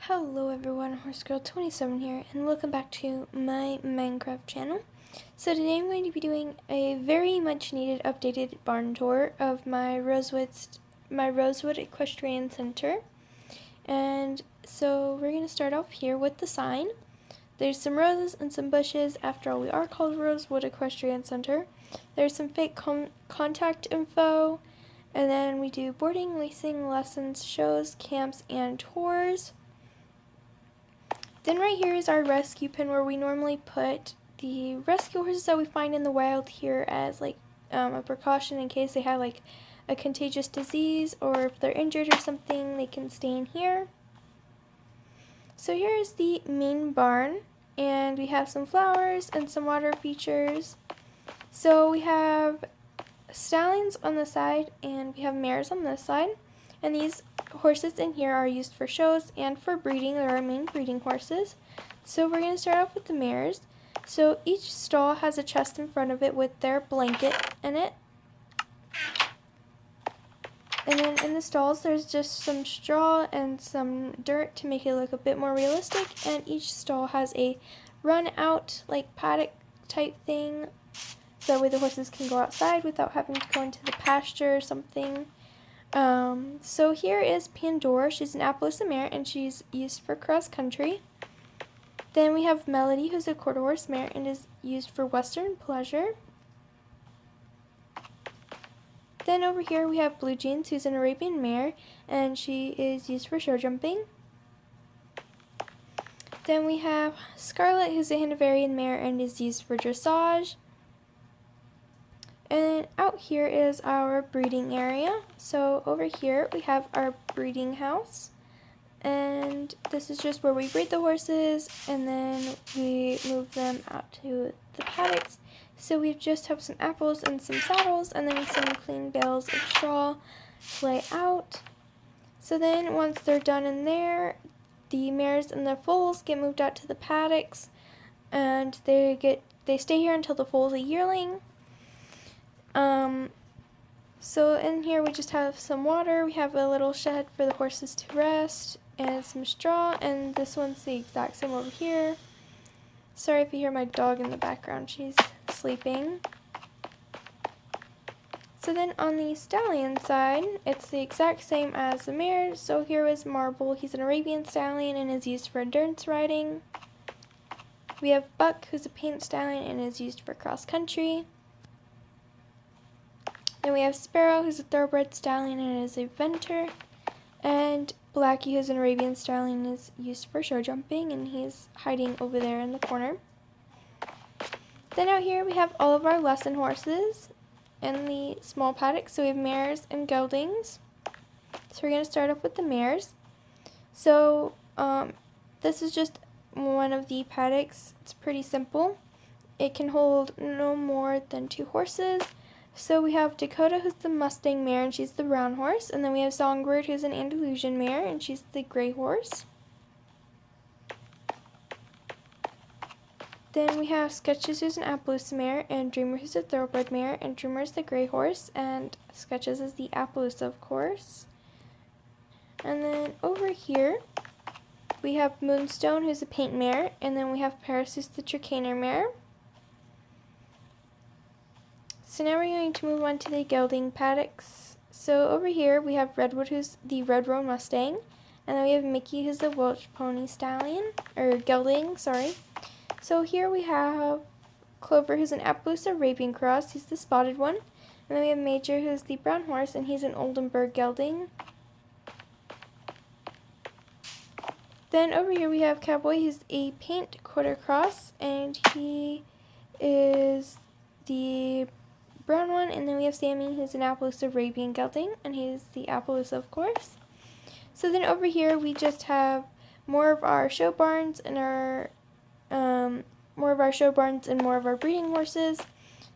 Hello everyone, HorseGirl27 here, and welcome back to my Minecraft channel. So today I'm going to be doing a very much needed updated barn tour of my Rosewood Equestrian Center. And so we're going to start off here with the sign. There's some roses and some bushes. After all, we are called Rosewood Equestrian Center. There's some fake contact info, and then we do boarding, racing, lessons, shows, camps, and tours. Then right here is our rescue pen, where we normally put the rescue horses that we find in the wild here as like a precaution in case they have like a contagious disease, or if they're injured or something, they can stay in here. So here is the main barn, and we have some flowers and some water features. So we have stallions on the side and we have mares on this side, and these horses in here are used for shows and for breeding. They're our main breeding horses. So we're going to start off with the mares. So each stall has a chest in front of it with their blanket in it. And then in the stalls there's just some straw and some dirt to make it look a bit more realistic, and each stall has a run out like paddock type thing, so that way the horses can go outside without having to go into the pasture or something. So here is Pandora. She's an Appaloosa mare and she's used for cross country. Then we have Melody, who's a quarter horse mare and is used for western pleasure. Then over here we have Blue Jeans, who's an Arabian mare and she is used for show jumping. Then we have Scarlet, who's a Hanoverian mare and is used for dressage. And out here is our breeding area. So over here we have our breeding house, and this is just where we breed the horses and then we move them out to the paddocks. So we just have some apples and some saddles, and then some clean bales of straw to lay out. So then once they're done in there, the mares and the foals get moved out to the paddocks, and they stay here until the foal's a yearling. So in here we just have some water, we have a little shed for the horses to rest, and some straw, and this one's the exact same over here. Sorry if you hear my dog in the background, she's sleeping. So then on the stallion side, it's the exact same as the mare. So here is Marble, he's an Arabian stallion and is used for endurance riding. We have Buck, who's a paint stallion and is used for cross country. Then we have Sparrow, who's a thoroughbred stallion and is a venter. And Blackie, who's an Arabian stallion, is used for show jumping, and he's hiding over there in the corner. Then out here we have all of our lesson horses in the small paddock. So we have mares and geldings. So we're going to start off with the mares. So this is just one of the paddocks. It's pretty simple. It can hold no more than 2 horses. So we have Dakota, who's the Mustang mare, and she's the brown horse. And then we have Songbird, who's an Andalusian mare, and she's the gray horse. Then we have Sketches, who's an Appaloosa mare, and Dreamer, who's a thoroughbred mare, and Dreamer is the gray horse, and Sketches is the Appaloosa, of course. And then over here, we have Moonstone, who's a paint mare, and then we have Paris, who's the Trakehner mare. So now we're going to move on to the gelding paddocks. So over here we have Redwood, who's the Red Roan Mustang, and then we have Mickey, who's the Welsh Pony Stallion, or gelding, sorry. So here we have Clover, who's an Appaloosa Arabian Cross, he's the spotted one, and then we have Major, who's the brown horse, and he's an Oldenburg gelding. Then over here we have Cowboy, who's a paint quarter cross, and he is the brown one. And then we have Sammy, who's an Appaloosa Arabian gelding, and he's the Appaloosa, of course. So then over here we just have more of our show barns and more of our breeding horses.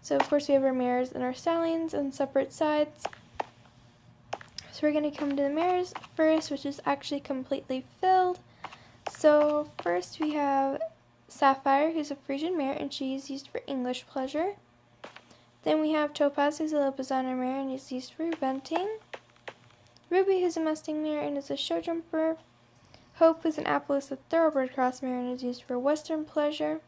So of course we have our mares and our stallions on separate sides. So we're going to come to the mares first, which is actually completely filled. So first we have Sapphire, who's a Frisian mare, and she's used for English pleasure. Then we have Topaz, who's a Lipizzaner mare and is used for eventing. Ruby, who's a Mustang mare and is a show jumper. Hope, who's an Appaloosa Thoroughbred Cross mare and is used for Western pleasure.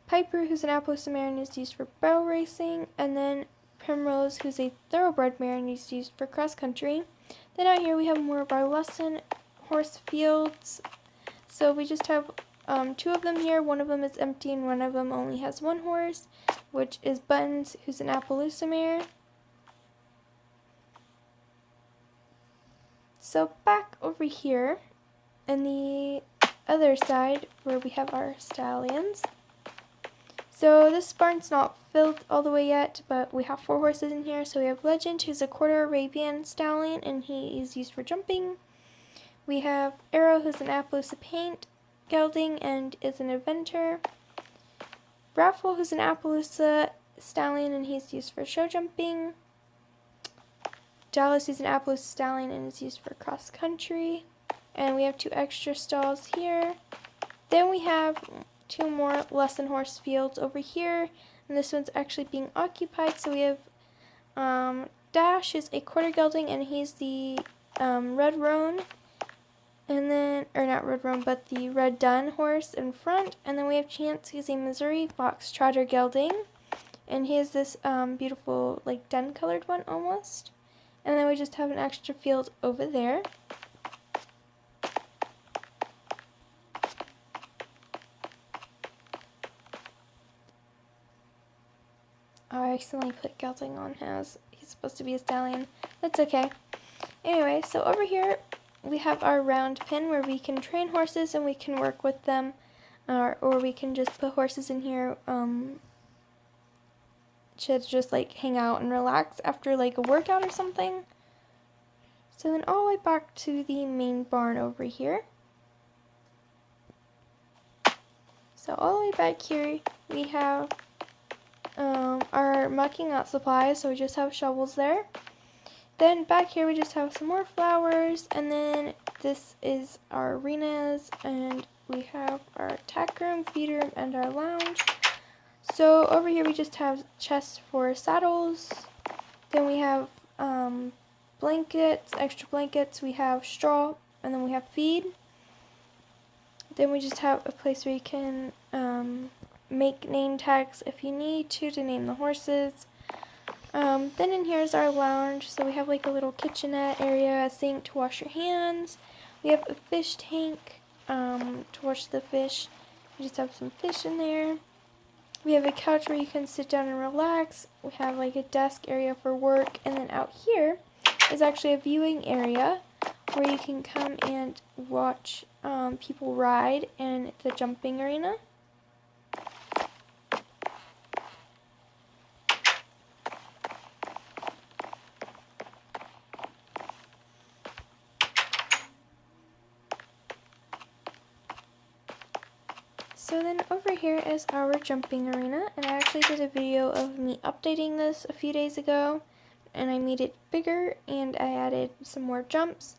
Piper, who's an Appaloosa mare and is used for barrel racing. And then Primrose, who's a Thoroughbred mare and is used for cross country. Then out here we have more of our lesson horse fields. So we just have 2 of them here. One of them is empty and one of them only has 1 horse, which is Buttons, who's an Appaloosa mare. So back over here in the other side where we have our stallions. So this barn's not filled all the way yet, but we have 4 horses in here. So we have Legend, who's a quarter Arabian stallion, and he is used for jumping. We have Arrow, who's an Appaloosa paint gelding and is an eventer. Raffle, who's an Appaloosa stallion, and he's used for show jumping. Dallas is an Appaloosa stallion and is used for cross country. And we have 2 extra stalls here. Then we have 2 more lesson horse fields over here. And this one's actually being occupied. So we have Dash is a quarter gelding and he's the Red Roan. And then, or not Red Roan, but the Red Dun horse in front. And then we have Chance, who's a Missouri Fox Trotter gelding. And he has this beautiful, like, dun colored one almost. And then we just have an extra field over there. Oh, I accidentally put gelding on his. He's supposed to be a stallion. That's okay. Anyway, so over here we have our round pen where we can train horses and we can work with them. Or we can just put horses in here to just like hang out and relax after like a workout or something. So then all the way back to the main barn over here. So all the way back here we have our mucking out supplies, so we just have shovels there. Then back here we just have some more flowers, and then this is our arenas, and we have our tack room, feed room, and our lounge. So over here we just have chests for saddles. Then we have blankets, extra blankets, we have straw, and then we have feed. Then we just have a place where you can make name tags if you need to name the horses. Then in here is our lounge, so we have like a little kitchenette area, a sink to wash your hands. We have a fish tank to wash the fish. We just have some fish in there. We have a couch where you can sit down and relax. We have like a desk area for work, and then out here is actually a viewing area where you can come and watch people ride in the jumping arena. So then over here is our jumping arena, and I actually did a video of me updating this a few days ago, and I made it bigger and I added some more jumps.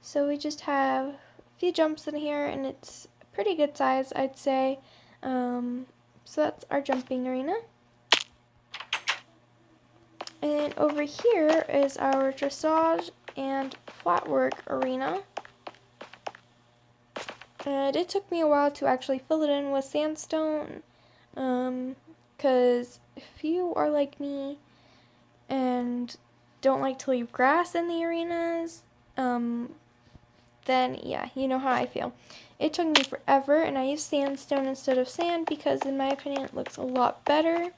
So we just have a few jumps in here, and it's a pretty good size, I'd say. So that's our jumping arena. And over here is our dressage and flatwork arena. And it took me a while to actually fill it in with sandstone, because if you are like me and don't like to leave grass in the arenas, then yeah, you know how I feel. It took me forever, and I used sandstone instead of sand because in my opinion it looks a lot better.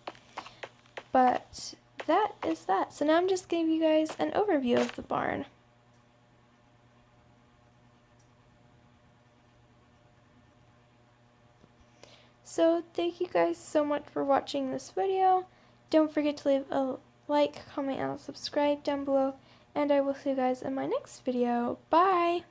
But that is that. So now I'm just giving you guys an overview of the barn. So thank you guys so much for watching this video. Don't forget to leave a like, comment, and subscribe down below. And I will see you guys in my next video. Bye!